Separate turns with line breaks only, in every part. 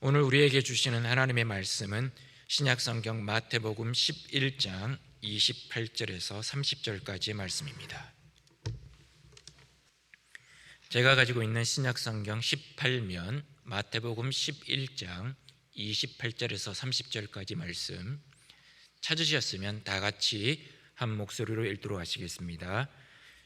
오늘 우리에게 주시는 하나님의 말씀은 신약성경 마태복음 11장 28절에서 30절까지의 말씀입니다. 제가 가지고 있는 신약성경 18면 마태복음 11장 28절에서 30절까지 말씀 찾으셨으면 다 같이 한 목소리로 읽도록 하시겠습니다.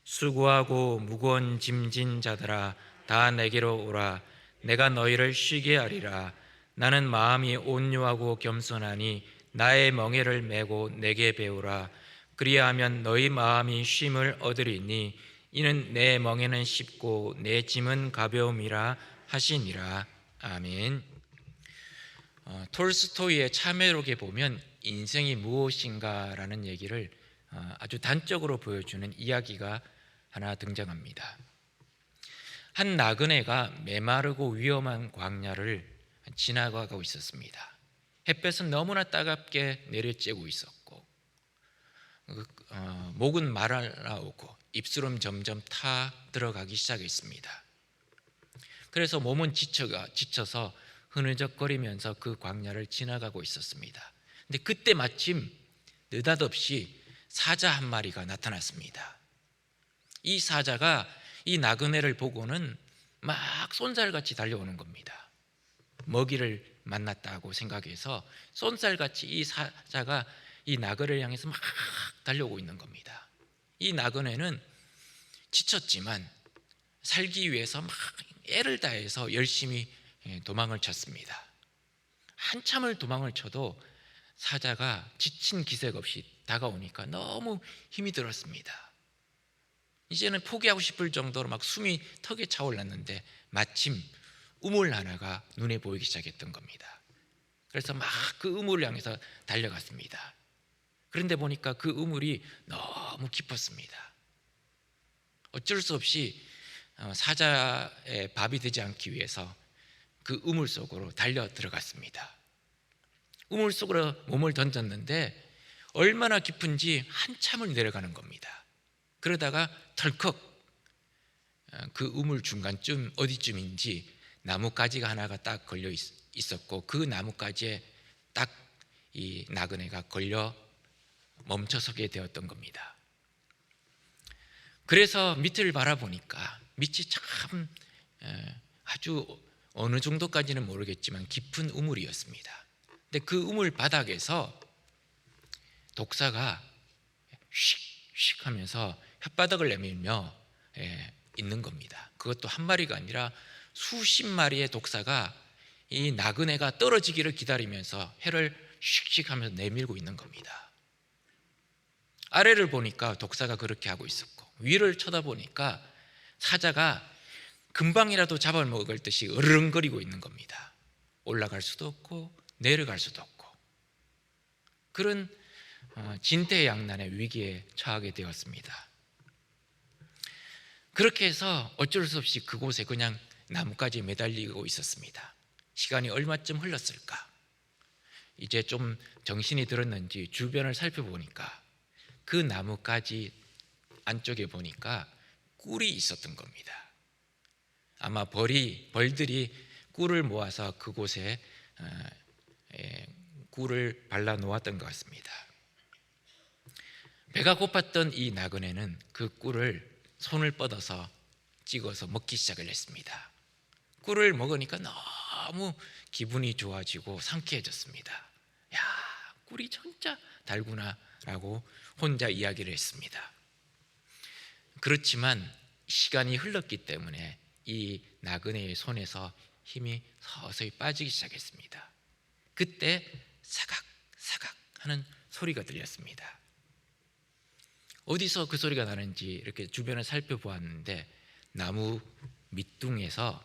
수고하고 무거운 짐진 자들아 다 내게로 오라. 내가 너희를 쉬게 하리라. 나는 마음이 온유하고 겸손하니 나의 멍에를 메고 내게 배우라. 그리하면 너희 마음이 쉼을 얻으리니 이는 내 멍에는 쉽고 내 짐은 가벼움이라 하시니라. 아멘. 톨스토이의 참회록에 보면 인생이 무엇인가라는 얘기를 아주 단적으로 보여주는 이야기가 하나 등장합니다. 한 나그네가 메마르고 위험한 광야를 지나가고 있었습니다. 햇볕은 너무나 따갑게 내려쬐고 있었고 목은 말라오고 입술은 점점 타 들어가기 시작했습니다. 그래서 몸은 지쳐서 흐느적거리면서 그 광야를 지나가고 있었습니다. 근데 그때 마침 느닷없이 사자 한 마리가 나타났습니다. 이 사자가 이 나그네를 보고는 막 쏜살같이 달려오는 겁니다. 먹이를 만났다고 생각해서 쏜살같이 이 사자가 이 나그네를 향해서 막 달려오고 있는 겁니다. 이 나그네는 지쳤지만 살기 위해서 막 애를 다해서 열심히 도망을 쳤습니다. 한참을 도망을 쳐도 사자가 지친 기색 없이 다가오니까 너무 힘이 들었습니다. 이제는 포기하고 싶을 정도로 막 숨이 턱에 차올랐는데 마침 우물 하나가 눈에 보이기 시작했던 겁니다. 그래서 막 그 우물을 향해서 달려갔습니다. 그런데 보니까 그 우물이 너무 깊었습니다. 어쩔 수 없이 사자의 밥이 되지 않기 위해서 그 우물 속으로 달려 들어갔습니다. 우물 속으로 몸을 던졌는데 얼마나 깊은지 한참을 내려가는 겁니다. 그러다가 덜컥 그 우물 중간쯤 어디쯤인지 나뭇가지가 하나가 딱 걸려 있었고 그 나뭇가지에 딱 이 나그네가 걸려 멈춰서게 되었던 겁니다. 그래서 밑을 바라보니까 밑이 참 아주 어느 정도까지는 모르겠지만 깊은 우물이었습니다. 근데 그 우물 바닥에서 독사가 휙휙 하면서 혓바닥을 내밀며 있는 겁니다. 그것도 한 마리가 아니라 수십 마리의 독사가 이 나그네가 떨어지기를 기다리면서 혀를 슉슉 하면서 내밀고 있는 겁니다. 아래를 보니까 독사가 그렇게 하고 있었고 위를 쳐다보니까 사자가 금방이라도 잡아먹을 듯이 으르렁거리고 있는 겁니다. 올라갈 수도 없고 내려갈 수도 없고 그런 진퇴양난의 위기에 처하게 되었습니다. 그렇게 해서 어쩔 수 없이 그곳에 그냥 나뭇가지에 매달리고 있었습니다. 시간이 얼마쯤 흘렀을까? 이제 좀 정신이 들었는지 주변을 살펴보니까 그 나뭇가지 안쪽에 보니까 꿀이 있었던 겁니다. 아마 벌들이 꿀을 모아서 그곳에 꿀을 발라 놓았던 것 같습니다. 배가 고팠던 이 나그네는 그 꿀을 손을 뻗어서 찍어서 먹기 시작을 했습니다. 꿀을 먹으니까 너무 기분이 좋아지고 상쾌해졌습니다. 야, 꿀이 진짜 달구나 라고 혼자 이야기를 했습니다. 그렇지만 시간이 흘렀기 때문에 이 나그네의 손에서 힘이 서서히 빠지기 시작했습니다. 그때 사각 사각 하는 소리가 들렸습니다. 어디서 그 소리가 나는지 이렇게 주변을 살펴보았는데 나무 밑둥에서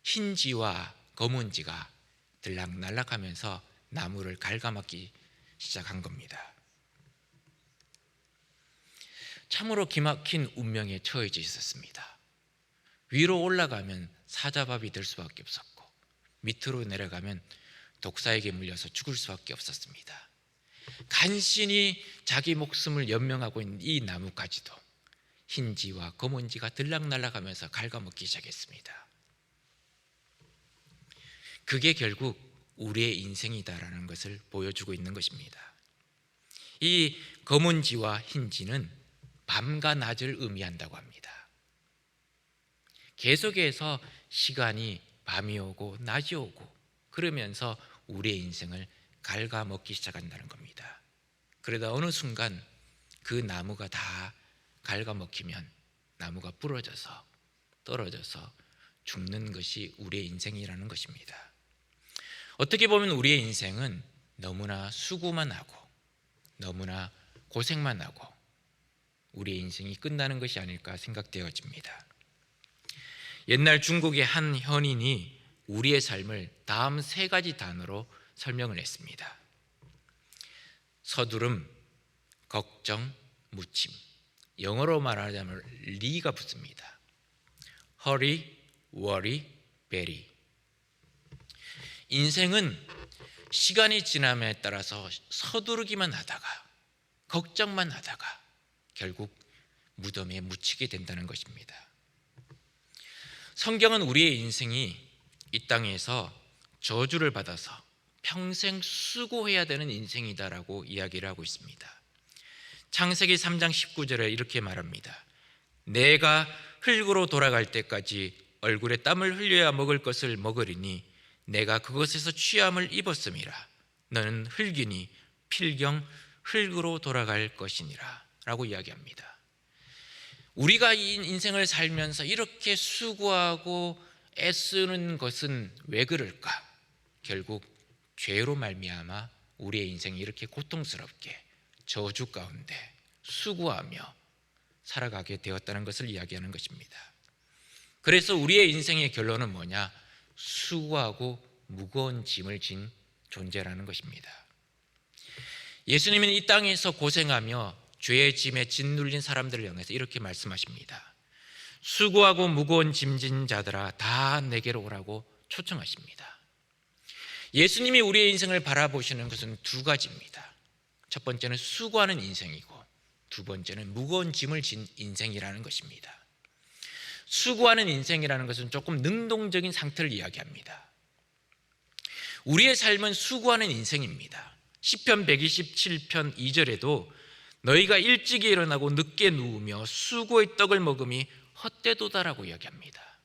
흰지와 검은지가 들락날락하면서 나무를 갉아먹기 시작한 겁니다. 참으로 기막힌 운명에 처해져 있었습니다. 위로 올라가면 사자밥이 될 수밖에 없었고 밑으로 내려가면 독사에게 물려서 죽을 수밖에 없었습니다. 간신히 자기 목숨을 연명하고 있는 이 나뭇가지도 흰지와 검은지가 들락날락하면서 갉아먹기 시작했습니다. 그게 결국 우리의 인생이다라는 것을 보여주고 있는 것입니다. 이 검은지와 흰지는 밤과 낮을 의미한다고 합니다. 계속해서 시간이 밤이 오고 낮이 오고 그러면서 우리의 인생을 갉아먹기 시작한다는 겁니다. 그러다 어느 순간 그 나무가 다 갉아먹히면 나무가 부러져서 떨어져서 죽는 것이 우리의 인생이라는 것입니다. 어떻게 보면 우리의 인생은 너무나 수고만 하고 너무나 고생만 하고 우리의 인생이 끝나는 것이 아닐까 생각되어집니다. 옛날 중국의 한 현인이 우리의 삶을 다음 세 가지 단어로 설명을 했습니다. 서두름, 걱정, 무침. 영어로 말하자면 리가 붙습니다. Hurry, worry, bury. 인생은 시간이 지남에 따라서 서두르기만 하다가 걱정만 하다가 결국 무덤에 묻히게 된다는 것입니다. 성경은 우리의 인생이 이 땅에서 저주를 받아서 평생 수고해야 되는 인생이다라고 이야기를 하고 있습니다. 창세기 3장 19절에 이렇게 말합니다. 내가 흙으로 돌아갈 때까지 얼굴에 땀을 흘려야 먹을 것을 먹으리니 내가 그것에서 취함을 입었음이라. 너는 흙이니 필경 흙으로 돌아갈 것이니라 라고 이야기합니다. 우리가 이 인생을 살면서 이렇게 수고하고 애쓰는 것은 왜 그럴까? 결국 죄로 말미암아 우리의 인생이 이렇게 고통스럽게 저주 가운데 수고하며 살아가게 되었다는 것을 이야기하는 것입니다. 그래서 우리의 인생의 결론은 뭐냐? 수고하고 무거운 짐을 진 존재라는 것입니다. 예수님은 이 땅에서 고생하며 죄의 짐에 짓눌린 사람들을 향해서 이렇게 말씀하십니다. 수고하고 무거운 짐진 자들아 다 내게로 오라고 초청하십니다. 예수님이 우리의 인생을 바라보시는 것은 두 가지입니다. 첫 번째는 수고하는 인생이고 두 번째는 무거운 짐을 진 인생이라는 것입니다. 수고하는 인생이라는 것은 조금 능동적인 상태를 이야기합니다. 우리의 삶은 수고하는 인생입니다. 시편 127편 2절에도 너희가 일찍 일어나고 늦게 누우며 수고의 떡을 먹음이 헛되도다라고 이야기합니다.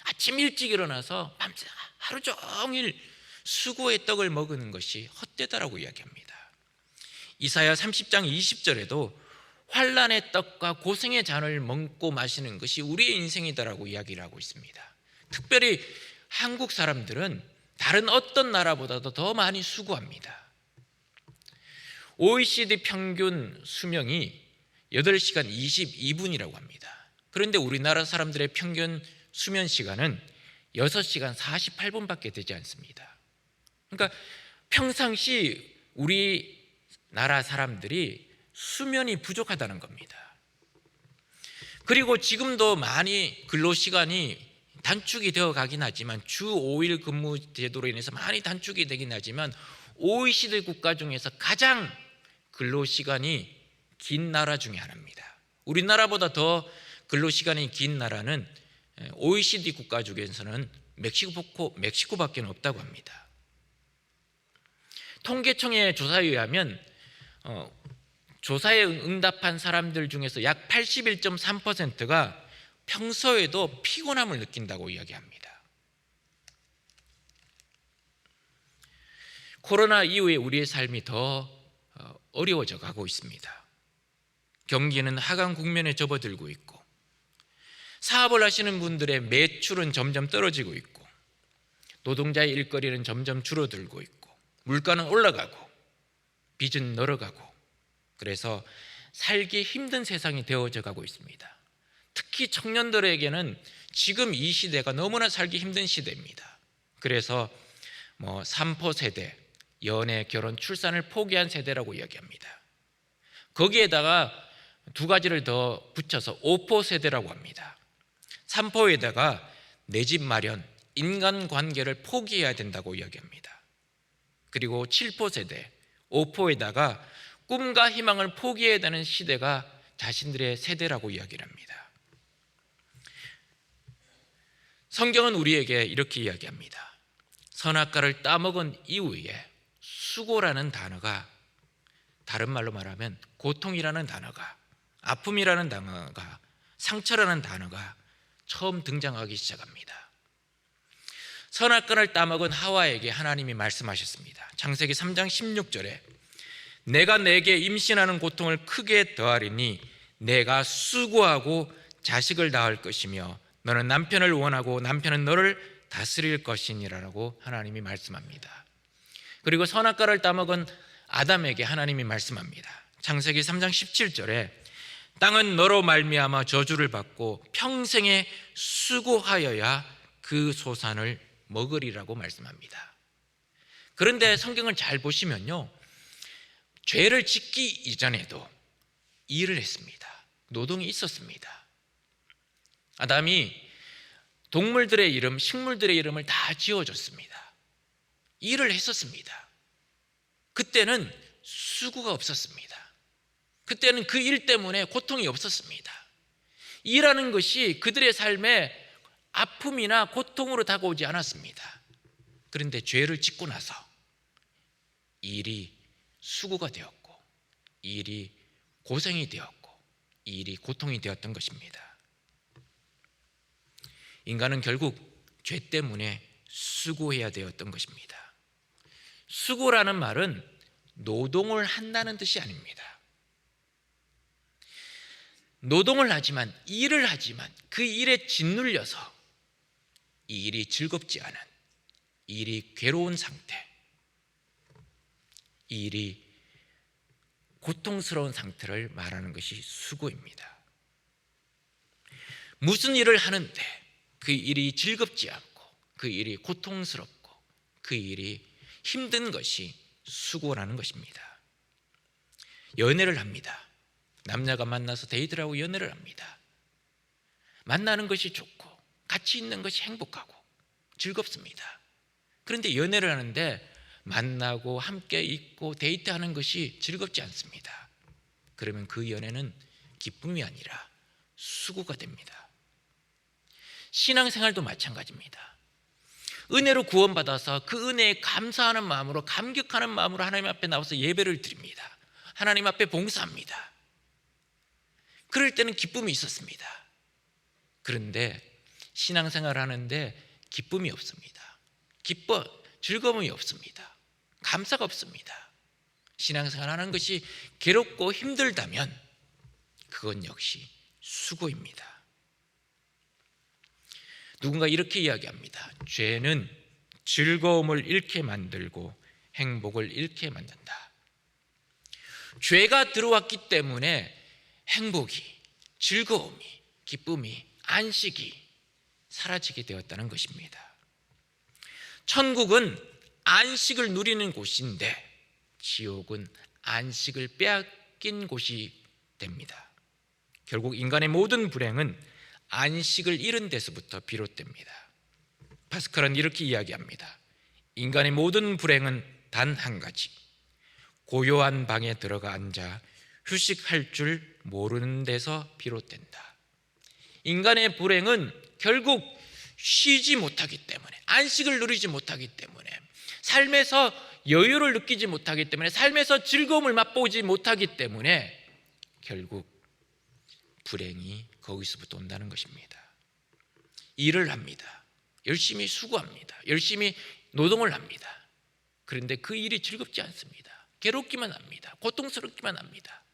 아침 일찍 일어나서 밤새 하루 종일 수고의 떡을 먹는 것이 헛되다라고 이야기합니다. 이사야 30장 20절에도 환난의 떡과 고생의 잔을 먹고 마시는 것이 우리의 인생이다라고 이야기를 하고 있습니다. 특별히 한국 사람들은 다른 어떤 나라보다도 더 많이 수고합니다. OECD 평균 수명이 8시간 22분이라고 합니다. 그런데 우리나라 사람들의 평균 수면 시간은 6시간 48분밖에 되지 않습니다. 그러니까 평상시 우리나라 사람들이 수면이 부족하다는 겁니다. 그리고 지금도 많이 근로시간이 단축이 되어 가긴 하지만 주 5일 근무 제도로 인해서 많이 단축이 되긴 하지만 OECD 국가 중에서 가장 근로시간이 긴 나라 중에 하나입니다. 우리나라보다 더 근로시간이 긴 나라는 OECD 국가 중에서는 멕시코밖에 없다고 합니다. 통계청의 조사에 의하면 조사에 응답한 사람들 중에서 약 81.3%가 평소에도 피곤함을 느낀다고 이야기합니다. 코로나 이후에 우리의 삶이 더 어려워져 가고 있습니다. 경기는 하강 국면에 접어들고 있고 사업을 하시는 분들의 매출은 점점 떨어지고 있고 노동자의 일거리는 점점 줄어들고 있고 물가는 올라가고 빚은 늘어가고 그래서 살기 힘든 세상이 되어져 가고 있습니다. 특히 청년들에게는 지금 이 시대가 너무나 살기 힘든 시대입니다. 그래서 3포 세대, 연애, 결혼, 출산을 포기한 세대라고 이야기합니다. 거기에다가 두 가지를 더 붙여서 5포 세대라고 합니다. 3포에다가 내 집 마련, 인간관계를 포기해야 된다고 이야기합니다. 그리고 7포 세대, 5포에다가 꿈과 희망을 포기해야 되는 시대가 자신들의 세대라고 이야기를 합니다. 성경은 우리에게 이렇게 이야기합니다. 선악과를 따먹은 이후에 수고라는 단어가, 다른 말로 말하면 고통이라는 단어가, 아픔이라는 단어가, 상처라는 단어가 처음 등장하기 시작합니다. 선악과를 따먹은 하와에게 하나님이 말씀하셨습니다. 창세기 3장 16절에 내가 내게 임신하는 고통을 크게 더하리니 내가 수고하고 자식을 낳을 것이며 너는 남편을 원하고 남편은 너를 다스릴 것이니라고 하나님이 말씀합니다. 그리고 선악과를 따먹은 아담에게 하나님이 말씀합니다. 창세기 3장 17절에 땅은 너로 말미암아 저주를 받고 평생에 수고하여야 그 소산을 먹으리라고 말씀합니다. 그런데 성경을 잘 보시면요, 죄를 짓기 이전에도 일을 했습니다. 노동이 있었습니다. 아담이 동물들의 이름, 식물들의 이름을 다 지어줬습니다. 일을 했었습니다. 그때는 수고가 없었습니다. 그때는 그 일 때문에 고통이 없었습니다. 일하는 것이 그들의 삶에 아픔이나 고통으로 다가오지 않았습니다. 그런데 죄를 짓고 나서 일이 수고가 되었고, 일이 고생이 되었고, 일이 고통이 되었던 것입니다. 인간은 결국 죄 때문에 수고해야 되었던 것입니다. 수고라는 말은 노동을 한다는 뜻이 아닙니다. 노동을 하지만, 일을 하지만 그 일에 짓눌려서 이 일이 즐겁지 않은, 일이 괴로운 상태, 이 일이 고통스러운 상태를 말하는 것이 수고입니다. 무슨 일을 하는데 그 일이 즐겁지 않고, 그 일이 고통스럽고, 그 일이 힘든 것이 수고라는 것입니다. 연애를 합니다. 남녀가 만나서 데이트를 하고 연애를 합니다. 만나는 것이 좋고 같이 있는 것이 행복하고 즐겁습니다. 그런데 연애를 하는데 만나고 함께 있고 데이트하는 것이 즐겁지 않습니다. 그러면 그 연애는 기쁨이 아니라 수고가 됩니다. 신앙생활도 마찬가지입니다. 은혜로 구원받아서 그 은혜에 감사하는 마음으로, 감격하는 마음으로 하나님 앞에 나와서 예배를 드립니다. 하나님 앞에 봉사합니다. 그럴 때는 기쁨이 있었습니다. 그런데 신앙생활을 하는데 기쁨이 없습니다. 즐거움이 없습니다. 감사가 없습니다. 신앙생활 하는 것이 괴롭고 힘들다면 그건 역시 수고입니다. 누군가 이렇게 이야기합니다. 죄는 즐거움을 잃게 만들고 행복을 잃게 만든다. 죄가 들어왔기 때문에 행복이, 즐거움이, 기쁨이, 안식이 사라지게 되었다는 것입니다. 천국은 안식을 누리는 곳인데 지옥은 안식을 빼앗긴 곳이 됩니다. 결국 인간의 모든 불행은 안식을 잃은 데서부터 비롯됩니다. 파스칼은 이렇게 이야기합니다. 인간의 모든 불행은 단 한 가지, 고요한 방에 들어가 앉아 휴식할 줄 모르는 데서 비롯된다. 인간의 불행은 결국 쉬지 못하기 때문에, 안식을 누리지 못하기 때문에, 삶에서 여유를 느끼지 못하기 때문에, 삶에서 즐거움을 맛보지 못하기 때문에 결국 불행이 거기서부터 온다는 것입니다. 일을 합니다. 열심히 수고합니다. 열심히 노동을 합니다. 그런데 그 일이 즐겁지 않습니다. 괴롭기만 합니다. 고통스럽기만 합니다.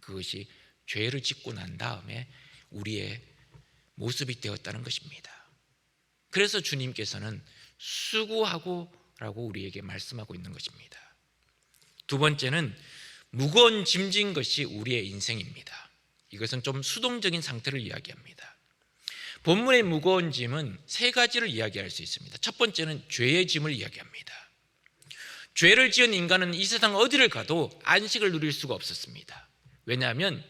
그것이 죄를 짓고 난 다음에 우리의 모습이 되었다는 것입니다. 그래서 주님께서는 수고하고 라고 우리에게 말씀하고 있는 것입니다. 두 번째는 무거운 짐진 것이 우리의 인생입니다. 이것은 좀 수동적인 상태를 이야기합니다. 본문의 무거운 짐은 세 가지를 이야기할 수 있습니다. 첫 번째는 죄의 짐을 이야기합니다. 죄를 지은 인간은 이 세상 어디를 가도 안식을 누릴 수가 없었습니다. 왜냐하면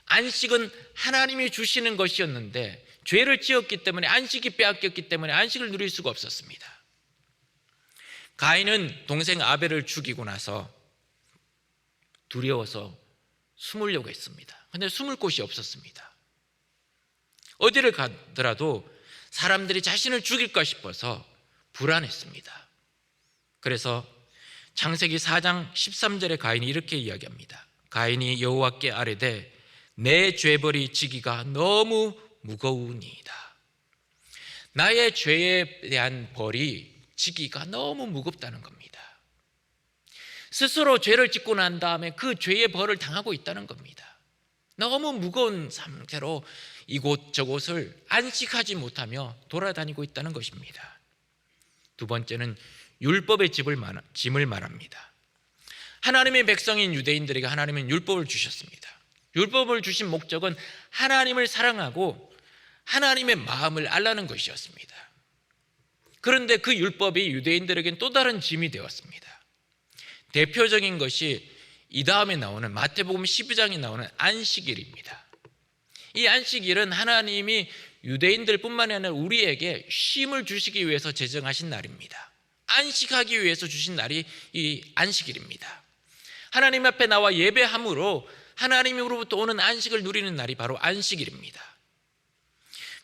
안식은 하나님이 주시는 것이었는데 죄를 지었기 때문에, 안식이 빼앗겼기 때문에 안식을 누릴 수가 없었습니다. 가인은 동생 아벨을 죽이고 나서 두려워서 숨으려고 했습니다. 그런데 숨을 곳이 없었습니다. 어디를 가더라도 사람들이 자신을 죽일까 싶어서 불안했습니다. 그래서 창세기 4장 13절에 가인이 이렇게 이야기합니다. 가인이 여호와께 아뢰되 내 죄벌이 지기가 너무 무거우니이다. 나의 죄에 대한 벌이 지기가 너무 무겁다는 겁니다. 스스로 죄를 짓고 난 다음에 그 죄의 벌을 당하고 있다는 겁니다. 너무 무거운 상태로 이곳저곳을 안식하지 못하며 돌아다니고 있다는 것입니다. 두 번째는 율법의 짐을 말합니다. 하나님의 백성인 유대인들에게 하나님은 율법을 주셨습니다. 율법을 주신 목적은 하나님을 사랑하고 하나님의 마음을 알라는 것이었습니다. 그런데 그 율법이 유대인들에겐 또 다른 짐이 되었습니다. 대표적인 것이 이 다음에 나오는 마태복음 12장에 나오는 안식일입니다. 이 안식일은 하나님이 유대인들뿐만 아니라 우리에게 쉼을 주시기 위해서 제정하신 날입니다. 안식하기 위해서 주신 날이 이 안식일입니다. 하나님 앞에 나와 예배함으로 하나님으로부터 오는 안식을 누리는 날이 바로 안식일입니다.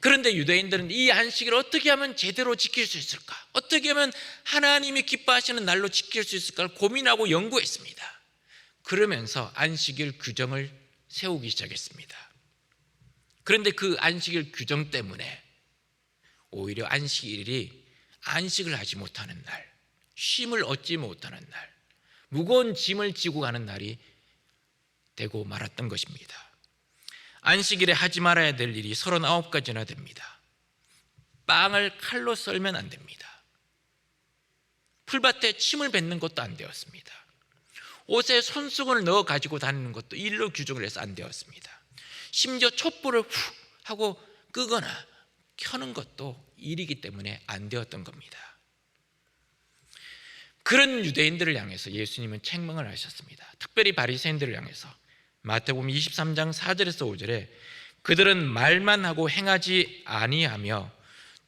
그런데 유대인들은 이 안식일을 어떻게 하면 제대로 지킬 수 있을까? 어떻게 하면 하나님이 기뻐하시는 날로 지킬 수 있을까를 고민하고 연구했습니다. 그러면서 안식일 규정을 세우기 시작했습니다. 그런데 그 안식일 규정 때문에 오히려 안식일이 안식을 하지 못하는 날, 쉼을 얻지 못하는 날, 무거운 짐을 지고 가는 날이 되고 말았던 것입니다. 안식일에 하지 말아야 될 일이 39가지나 됩니다. 빵을 칼로 썰면 안 됩니다. 풀밭에 침을 뱉는 것도 안 되었습니다. 옷에 손수건을 넣어 가지고 다니는 것도 일로 규정을 해서 안 되었습니다. 심지어 촛불을 훅 하고 끄거나 켜는 것도 일이기 때문에 안 되었던 겁니다. 그런 유대인들을 향해서 예수님은 책망을 하셨습니다. 특별히 바리새인들을 향해서 마태복음 23장 4절에서 5절에 그들은 말만 하고 행하지 아니하며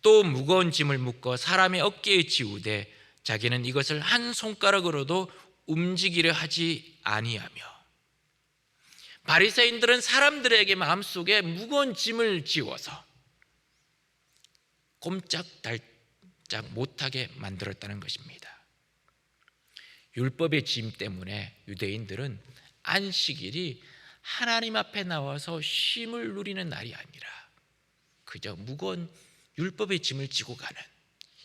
또 무거운 짐을 묶어 사람의 어깨에 지우되 자기는 이것을 한 손가락으로도 움직이려 하지 아니하며. 바리새인들은 사람들에게 마음속에 무거운 짐을 지워서 꼼짝달짝 못하게 만들었다는 것입니다. 율법의 짐 때문에 유대인들은 안식일이 하나님 앞에 나와서 쉼을 누리는 날이 아니라 그저 무거운 율법의 짐을 지고 가는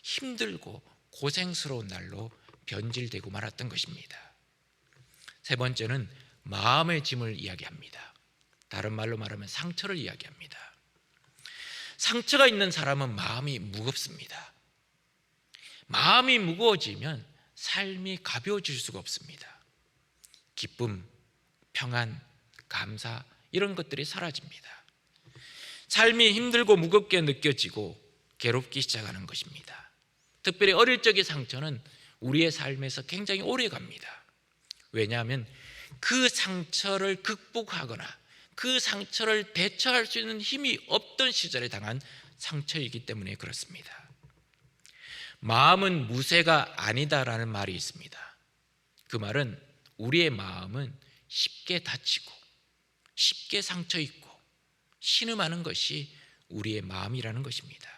힘들고 고생스러운 날로 변질되고 말았던 것입니다. 세 번째는 마음의 짐을 이야기합니다. 다른 말로 말하면 상처를 이야기합니다. 상처가 있는 사람은 마음이 무겁습니다. 마음이 무거워지면 삶이 가벼워질 수가 없습니다. 기쁨, 평안, 감사 이런 것들이 사라집니다. 삶이 힘들고 무겁게 느껴지고 괴롭기 시작하는 것입니다. 특별히 어릴 적의 상처는 우리의 삶에서 굉장히 오래 갑니다. 왜냐하면 그 상처를 극복하거나 그 상처를 대처할 수 있는 힘이 없던 시절에 당한 상처이기 때문에 그렇습니다. 마음은 무쇠가 아니다라는 말이 있습니다. 그 말은 우리의 마음은 쉽게 다치고 쉽게 상처 입고 신음하는 것이 우리의 마음이라는 것입니다.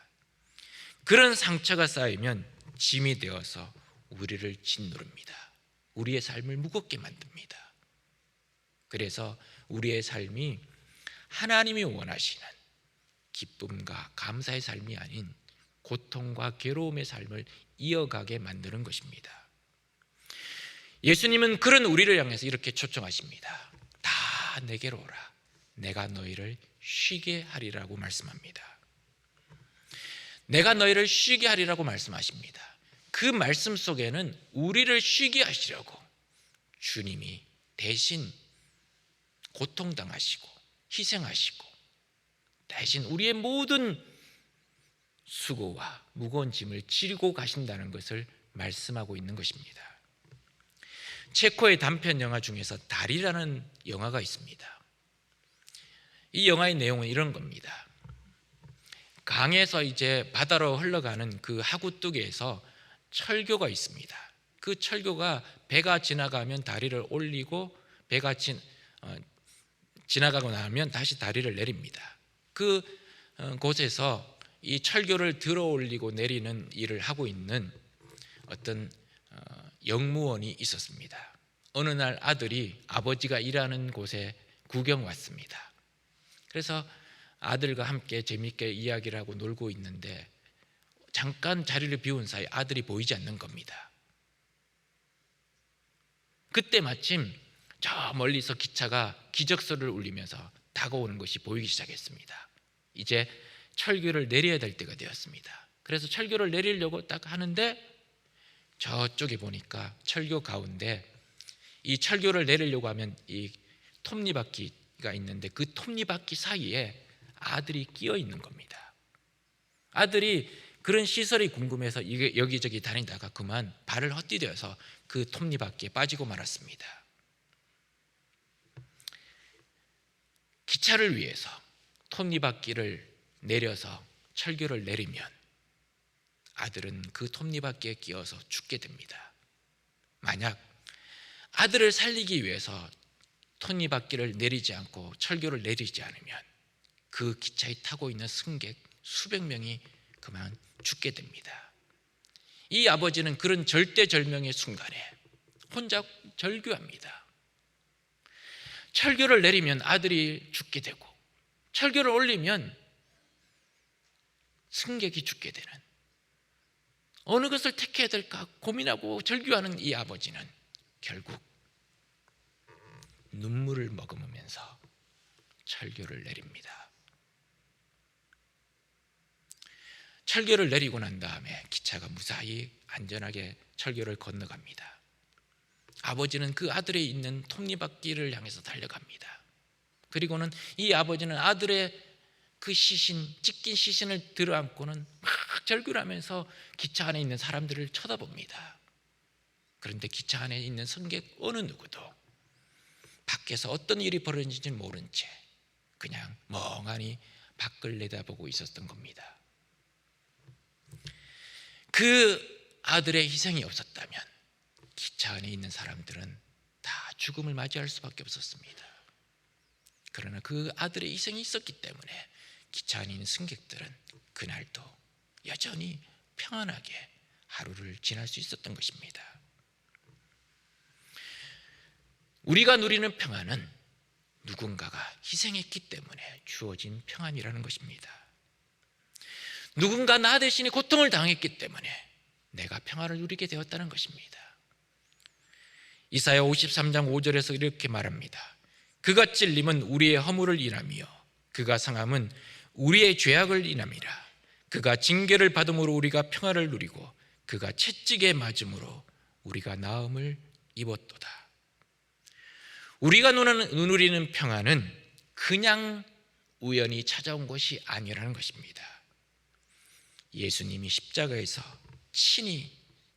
그런 상처가 쌓이면 짐이 되어서 우리를 짓누릅니다. 우리의 삶을 무겁게 만듭니다. 그래서 우리의 삶이 하나님이 원하시는 기쁨과 감사의 삶이 아닌 고통과 괴로움의 삶을 이어가게 만드는 것입니다. 예수님은 그런 우리를 향해서 이렇게 초청하십니다. 다 내게로 오라. 내가 너희를 쉬게 하리라고 말씀합니다. 내가 너희를 쉬게 하리라고 말씀하십니다. 그 말씀 속에는 우리를 쉬게 하시려고 주님이 대신 고통당하시고 희생하시고 대신 우리의 모든 수고와 무거운 짐을 지고 가신다는 것을 말씀하고 있는 것입니다. 체코의 단편 영화 중에서 달이라는 영화가 있습니다. 이 영화의 내용은 이런 겁니다. 강에서 이제 바다로 흘러가는 그 하구뚝에서 철교가 있습니다. 그 철교가 배가 지나가면 다리를 올리고 배가 지나가고 나면 다시 다리를 내립니다. 그 곳에서 이 철교를 들어 올리고 내리는 일을 하고 있는 어떤 영무원이 있었습니다. 어느 날 아들이 아버지가 일하는 곳에 구경 왔습니다. 그래서 아들과 함께 재미있게 이야기를 하고 놀고 있는데 잠깐 자리를 비운 사이 아들이 보이지 않는 겁니다. 그때 마침 저 멀리서 기차가 기적소리를 울리면서 다가오는 것이 보이기 시작했습니다. 이제 철교를 내려야 될 때가 되었습니다. 그래서 철교를 내리려고 딱 하는데 저쪽에 보니까 철교 가운데 이 철교를 내리려고 하면 이 톱니바퀴가 있는데 그 톱니바퀴 사이에 아들이 끼어 있는 겁니다. 아들이 그런 시설이 궁금해서 이게 여기저기 다니다가 그만 발을 헛디뎌서 그 톱니바퀴에 빠지고 말았습니다. 기차를 위해서 톱니바퀴를 내려서 철교를 내리면 아들은 그 톱니바퀴에 끼어서 죽게 됩니다. 만약 아들을 살리기 위해서 톱니바퀴를 내리지 않고 철교를 내리지 않으면 그 기차에 타고 있는 승객 수백 명이 그만 죽게 됩니다. 이 아버지는 그런 절대절명의 순간에 혼자 절규합니다. 철교를 내리면 아들이 죽게 되고 철교를 올리면 승객이 죽게 되는, 어느 것을 택해야 될까 고민하고 절규하는 이 아버지는 결국 눈물을 머금으면서 철교를 내립니다. 철교를 내리고 난 다음에 기차가 무사히 안전하게 철교를 건너갑니다. 아버지는 그 아들의 있는 톱니바퀴를 향해서 달려갑니다. 그리고는 이 아버지는 아들의 그 시신, 찢긴 시신을 들어안고는 막 절규를 하면서 기차 안에 있는 사람들을 쳐다봅니다. 그런데 기차 안에 있는 승객 어느 누구도 밖에서 어떤 일이 벌어진지 모른 채 그냥 멍하니 밖을 내다보고 있었던 겁니다. 그 아들의 희생이 없었다면 기차 안에 있는 사람들은 다 죽음을 맞이할 수밖에 없었습니다. 그러나 그 아들의 희생이 있었기 때문에 기차 안에 있는 승객들은 그날도 여전히 평안하게 하루를 지날 수 있었던 것입니다. 우리가 누리는 평안은 누군가가 희생했기 때문에 주어진 평안이라는 것입니다. 누군가 나 대신에 고통을 당했기 때문에 내가 평안을 누리게 되었다는 것입니다. 이사야 53장 5절에서 이렇게 말합니다. 그가 찔림은 우리의 허물을 인하며 그가 상함은 우리의 죄악을 인함이라. 그가 징계를 받음으로 우리가 평안을 누리고 그가 채찍에 맞음으로 우리가 나음을 입었도다. 우리가 누리는 평안은 그냥 우연히 찾아온 것이 아니라는 것입니다. 예수님이 십자가에서 친히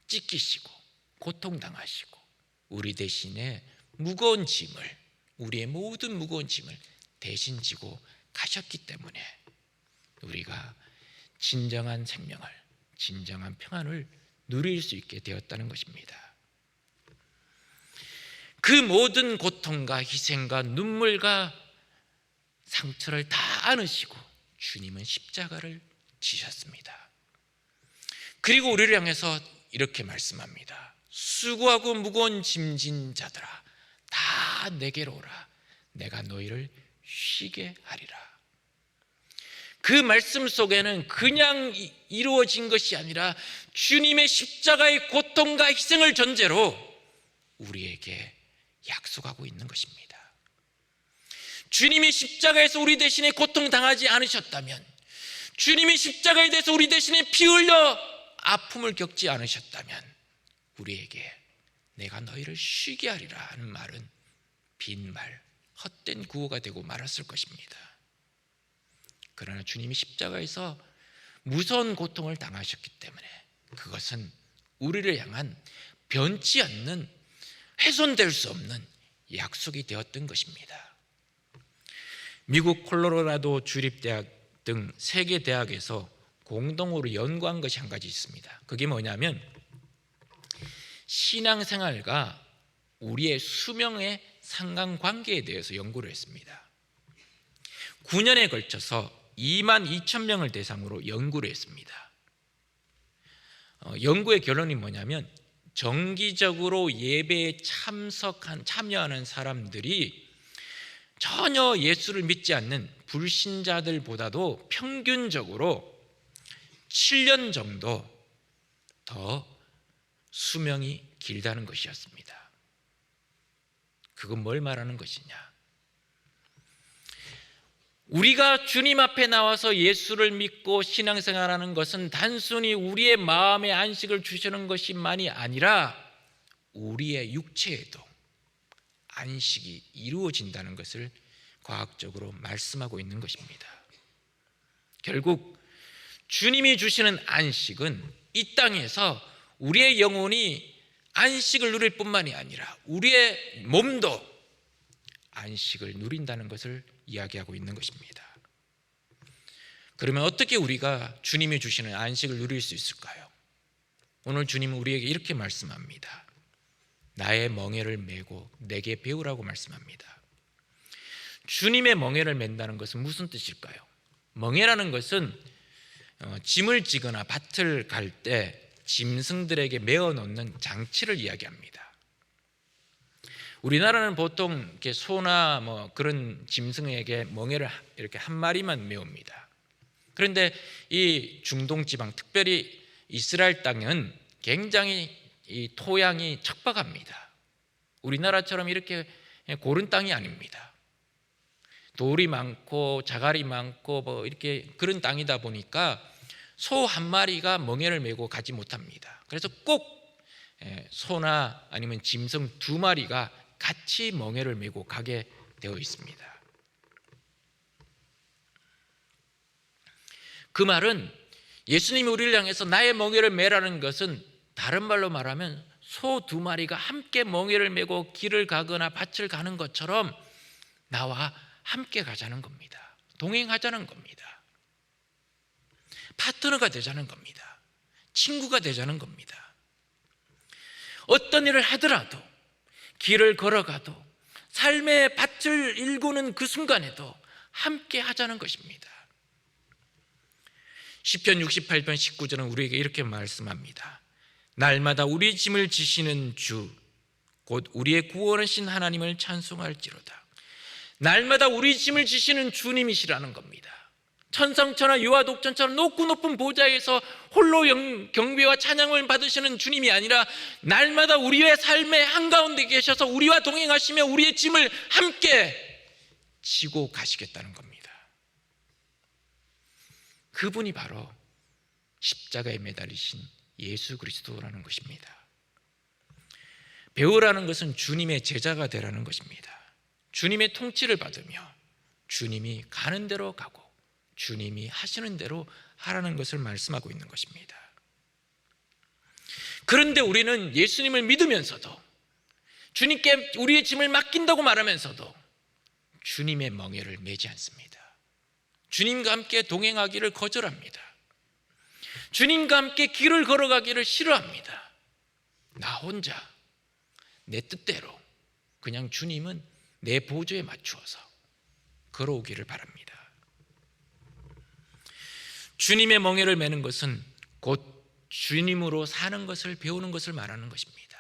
찢기시고 고통당하시고 우리 대신에 무거운 짐을, 우리의 모든 무거운 짐을 대신 지고 가셨기 때문에 우리가 진정한 생명을, 진정한 평안을 누릴 수 있게 되었다는 것입니다. 그 모든 고통과 희생과 눈물과 상처를 다 안으시고 주님은 십자가를 지셨습니다. 그리고 우리를 향해서 이렇게 말씀합니다. 수고하고 무거운 짐진 자들아 다 내게로 오라. 내가 너희를 쉬게 하리라. 그 말씀 속에는 그냥 이루어진 것이 아니라 주님의 십자가의 고통과 희생을 전제로 우리에게 약속하고 있는 것입니다. 주님이 십자가에서 우리 대신에 고통당하지 않으셨다면, 주님이 십자가에 대해서 우리 대신에 피 흘려 아픔을 겪지 않으셨다면 우리에게 내가 너희를 쉬게 하리라 하는 말은 빈말, 헛된 구호가 되고 말았을 것입니다. 그러나 주님이 십자가에서 무서운 고통을 당하셨기 때문에 그것은 우리를 향한 변치 않는, 훼손될 수 없는 약속이 되었던 것입니다. 미국 콜로라도 주립대학 등 세 개 대학에서 공동으로 연구한 것이 한 가지 있습니다. 그게 뭐냐면 신앙생활과 우리의 수명의 상관관계에 대해서 연구를 했습니다. 9년에 걸쳐서 2만 2천 명을 대상으로 연구를 했습니다. 연구의 결론이 뭐냐면 정기적으로 예배에 참여하는 사람들이 전혀 예수를 믿지 않는 불신자들보다도 평균적으로 7년 정도 더 수명이 길다는 것이었습니다. 그건 뭘 말하는 것이냐? 우리가 주님 앞에 나와서 예수를 믿고 신앙생활하는 것은 단순히 우리의 마음의 안식을 주시는 것만이 아니라 우리의 육체에도 안식이 이루어진다는 것을 과학적으로 말씀하고 있는 것입니다. 결국 주님이 주시는 안식은 이 땅에서 우리의 영혼이 안식을 누릴 뿐만이 아니라 우리의 몸도 안식을 누린다는 것을 이야기하고 있는 것입니다. 그러면 어떻게 우리가 주님이 주시는 안식을 누릴 수 있을까요? 오늘 주님은 우리에게 이렇게 말씀합니다. 나의 멍에를 메고 내게 배우라고 말씀합니다. 주님의 멍에를 맨다는 것은 무슨 뜻일까요? 멍에라는 것은 짐을 지거나 밭을 갈 때 짐승들에게 메어 놓는 장치를 이야기합니다. 우리나라는 보통 이렇게 소나 그런 짐승에게 멍에를 이렇게 한 마리만 메웁니다. 그런데 이 중동 지방, 특별히 이스라엘 땅은 굉장히 이 토양이 척박합니다. 우리나라처럼 이렇게 고른 땅이 아닙니다. 돌이 많고 자갈이 많고 이렇게 그런 땅이다 보니까 소 한 마리가 멍에를 메고 가지 못합니다. 그래서 꼭 소나 아니면 짐승 2마리가 같이 멍에를 메고 가게 되어 있습니다. 그 말은 예수님이 우리를 향해서 나의 멍에를 메라는 것은 다른 말로 말하면 소 2마리가 함께 멍에를 메고 길을 가거나 밭을 가는 것처럼 나와 함께 가자는 겁니다. 동행하자는 겁니다. 파트너가 되자는 겁니다. 친구가 되자는 겁니다. 어떤 일을 하더라도, 길을 걸어가도, 삶의 밭을 일구는 그 순간에도 함께 하자는 것입니다. 시편 68편 19절은 우리에게 이렇게 말씀합니다. 날마다 우리 짐을 지시는 주, 곧 우리의 구원하신 하나님을 찬송할지로다. 날마다 우리 짐을 지시는 주님이시라는 겁니다. 천상천하 유아 독전처럼 높은 보좌에서 홀로 경배와 찬양을 받으시는 주님이 아니라 날마다 우리의 삶의 한가운데 계셔서 우리와 동행하시며 우리의 짐을 함께 지고 가시겠다는 겁니다. 그분이 바로 십자가에 매달리신 예수 그리스도라는 것입니다. 배우라는 것은 주님의 제자가 되라는 것입니다. 주님의 통치를 받으며 주님이 가는 대로 가고 주님이 하시는 대로 하라는 것을 말씀하고 있는 것입니다. 그런데 우리는 예수님을 믿으면서도 주님께 우리의 짐을 맡긴다고 말하면서도 주님의 멍에를 메지 않습니다. 주님과 함께 동행하기를 거절합니다. 주님과 함께 길을 걸어가기를 싫어합니다. 나 혼자 내 뜻대로 그냥 주님은 내 보조에 맞추어서 걸어오기를 바랍니다. 주님의 멍에를 메는 것은 곧 주님으로 사는 것을 배우는 것을 말하는 것입니다.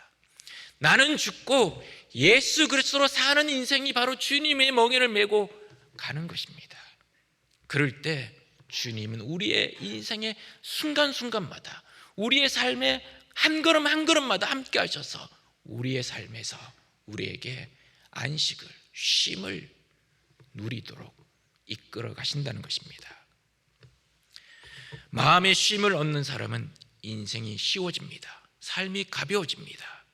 나는 죽고 예수 그리스도로 사는 인생이 바로 주님의 멍에를 메고 가는 것입니다. 그럴 때 주님은 우리의 인생의 순간순간마다 우리의 삶의 한 걸음 한 걸음마다 함께 하셔서 우리의 삶에서 우리에게 안식을, 쉼을 누리도록 이끌어 가신다는 것입니다. 마음의 쉼을 얻는 사람은 인생이 쉬워집니다. 삶이 가벼워집니다.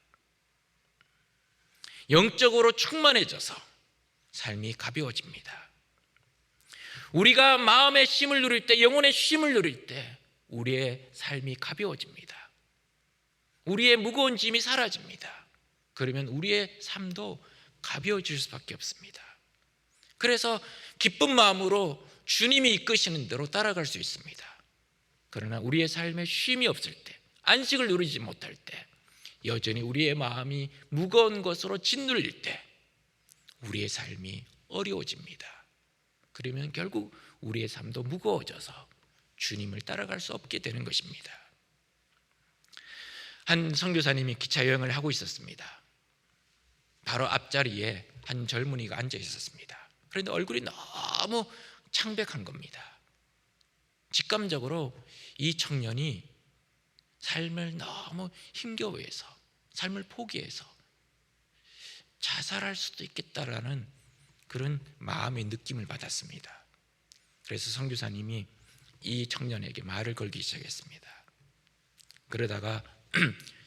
영적으로 충만해져서 삶이 가벼워집니다. 우리가 마음의 쉼을 누릴 때, 영혼의 쉼을 누릴 때 우리의 삶이 가벼워집니다. 우리의 무거운 짐이 사라집니다. 그러면 우리의 삶도 가벼워질 수밖에 없습니다. 그래서 기쁜 마음으로 주님이 이끄시는 대로 따라갈 수 있습니다. 그러나 우리의 삶에 쉼이 없을 때, 안식을 누리지 못할 때, 여전히 우리의 마음이 무거운 것으로 짓눌릴 때 우리의 삶이 어려워집니다. 그러면 결국 우리의 삶도 무거워져서 주님을 따라갈 수 없게 되는 것입니다. 한 선교사님이 기차 여행을 하고 있었습니다. 바로 앞자리에 한 젊은이가 앉아 있었습니다. 그런데 얼굴이 너무 창백한 겁니다. 직감적으로 이 청년이 삶을 너무 힘겨워해서, 삶을 포기해서 자살할 수도 있겠다라는 그런 마음의 느낌을 받았습니다. 그래서 선교사님이 이 청년에게 말을 걸기 시작했습니다. 그러다가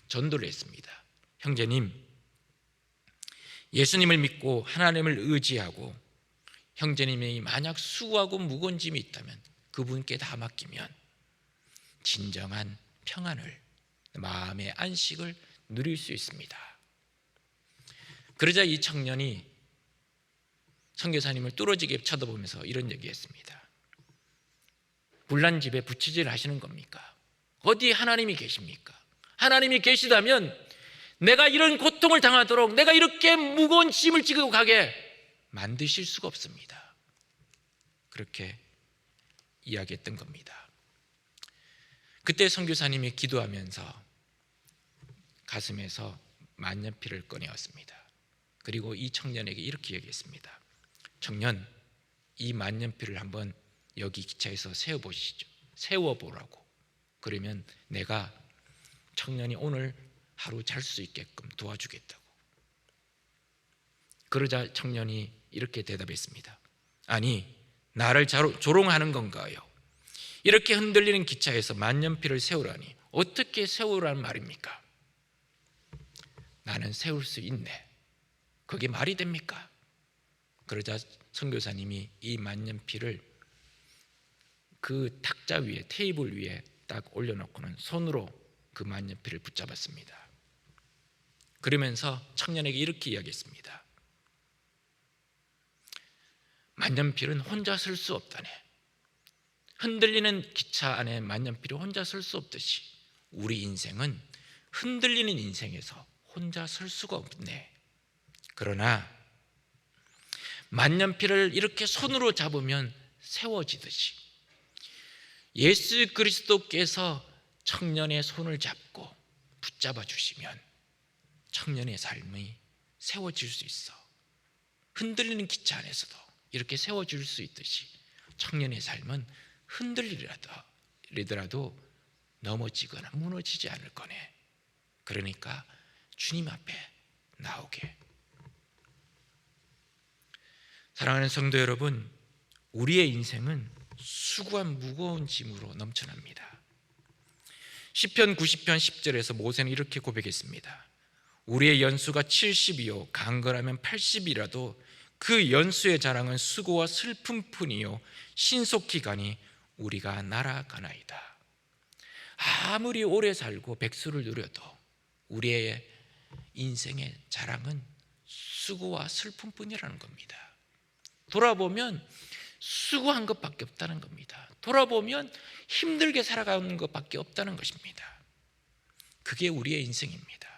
전도를 했습니다. 형제님, 예수님을 믿고 하나님을 의지하고 형제님이 만약 수고하고 무거운 짐이 있다면 그분께 다 맡기면 진정한 평안을, 마음의 안식을 누릴 수 있습니다. 그러자 이 청년이 선교사님을 뚫어지게 쳐다보면서 이런 얘기했습니다. 불난 집에 부채질 하시는 겁니까? 어디 하나님이 계십니까? 하나님이 계시다면 내가 이런 고통을 당하도록, 내가 이렇게 무거운 짐을 지고 가게 만드실 수가 없습니다. 그렇게 이야기했던 겁니다. 그때 선교사님이 기도하면서 가슴에서 만년필을 꺼내었습니다. 그리고 이 청년에게 이렇게 얘기했습니다. 청년, 이 만년필을 한번 여기 기차에서 세워보시죠. 세워보라고. 그러면 내가 청년이 오늘 하루 잘 수 있게끔 도와주겠다고. 그러자 청년이 이렇게 대답했습니다. 아니, 나를 조롱하는 건가요? 이렇게 흔들리는 기차에서 만년필을 세우라니 어떻게 세우라는 말입니까? 나는 세울 수 있네. 그게 말이 됩니까? 그러자 선교사님이 이 만년필을 그 탁자 위에, 테이블 위에 딱 올려놓고는 손으로 그 만년필을 붙잡았습니다. 그러면서 청년에게 이렇게 이야기했습니다. 만년필은 혼자 쓸 수 없다네. 흔들리는 기차 안에 만년필이 혼자 쓸 수 없듯이 우리 인생은 흔들리는 인생에서 혼자 설 수가 없네. 그러나 만년필을 이렇게 손으로 잡으면 세워지듯이 예수 그리스도께서 청년의 손을 잡고 붙잡아 주시면 청년의 삶이 세워질 수 있어. 흔들리는 기차 안에서도 이렇게 세워질 수 있듯이 청년의 삶은 흔들리더라도 넘어지거나 무너지지 않을 거네. 그러니까 주님 앞에 나오게. 사랑하는 성도 여러분, 우리의 인생은 수고한 무거운 짐으로 넘쳐납니다. 시편 90편 10절에서 모세는 이렇게 고백했습니다. 우리의 연수가 70이요 강건하면 80이라도 그 연수의 자랑은 수고와 슬픔뿐이요 신속히 가니 우리가 날아가나이다. 아무리 오래 살고 백수를 누려도 우리의 인생의 자랑은 수고와 슬픔뿐이라는 겁니다. 돌아보면 수고한 것밖에 없다는 겁니다. 돌아보면 힘들게 살아가는 것밖에 없다는 것입니다. 그게 우리의 인생입니다.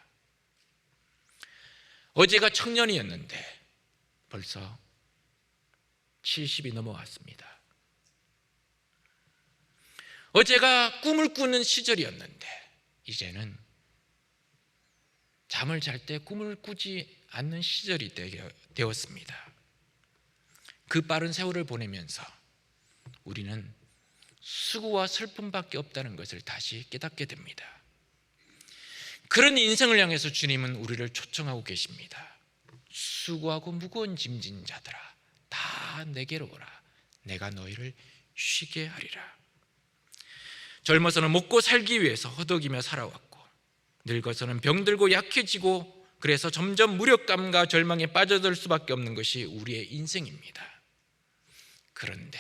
어제가 청년이었는데 벌써 70이 넘어왔습니다. 어제가 꿈을 꾸는 시절이었는데 이제는 잠을 잘 때 꿈을 꾸지 않는 시절이 되었습니다. 그 빠른 세월을 보내면서 우리는 수고와 슬픔밖에 없다는 것을 다시 깨닫게 됩니다. 그런 인생을 향해서 주님은 우리를 초청하고 계십니다. 수고하고 무거운 짐진 자들아, 다 내게로 오라. 내가 너희를 쉬게 하리라. 젊어서는 먹고 살기 위해서 허덕이며 살아왔고, 늙어서는 병들고 약해지고, 그래서 점점 무력감과 절망에 빠져들 수밖에 없는 것이 우리의 인생입니다. 그런데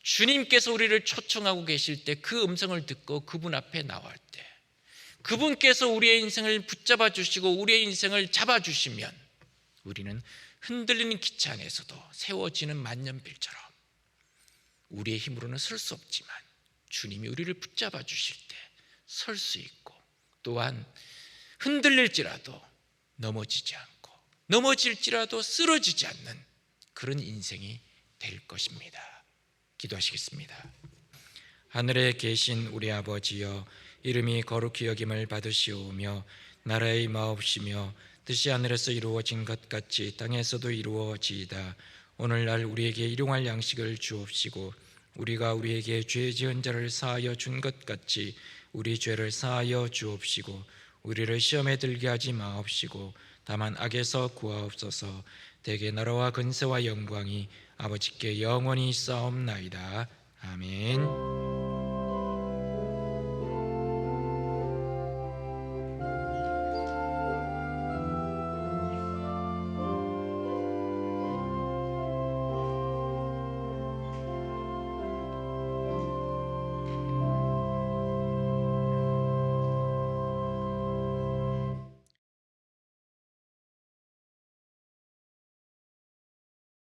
주님께서 우리를 초청하고 계실 때 그 음성을 듣고 그분 앞에 나올 때 그분께서 우리의 인생을 붙잡아 주시고 우리의 인생을 잡아 주시면 우리는 흔들리는 기차 안에서도 세워지는 만년필처럼 우리의 힘으로는 설 수 없지만 주님이 우리를 붙잡아 주실 때 설 수 있고, 또한 흔들릴지라도 넘어지지 않고 넘어질지라도 쓰러지지 않는 그런 인생이 될 것입니다. 기도하시겠습니다. 하늘에 계신 우리 아버지여, 이름이 거룩히 여김을 받으시오며 나라의 임하옵시며 뜻이 하늘에서 이루어진 것 같이 땅에서도 이루어지이다. 오늘날 우리에게 일용할 양식을 주옵시고 우리가 우리에게 죄 지은 자를 사하여 준 것 같이 우리 죄를 사하여 주옵시고 우리를 시험에 들게 하지 마옵시고 다만 악에서 구하옵소서. 대개 나라와 근세와 영광이 아버지께 영원히 있사옵나이다. 아멘.